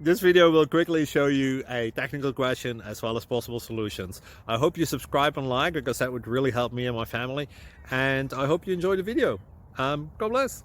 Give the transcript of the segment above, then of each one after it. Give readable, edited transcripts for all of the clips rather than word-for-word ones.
This video will quickly show you a technical question as well as possible solutions. I hope you subscribe and like, because that would really help me and my family. And I hope you enjoy the video. God bless.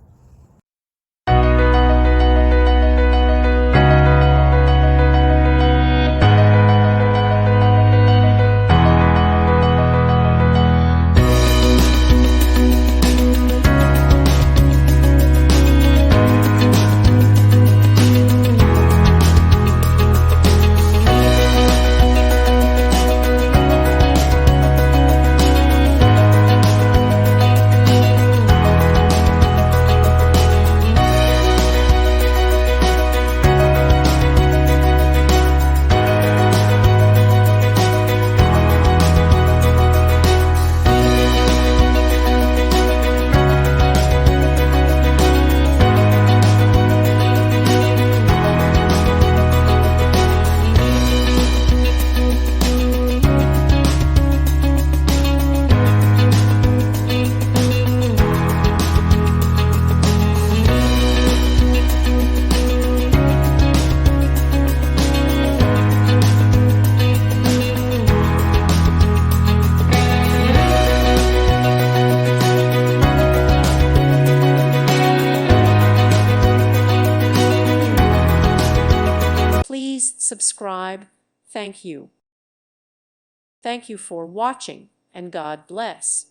Please subscribe. Thank you. Thank you for watching, and God bless.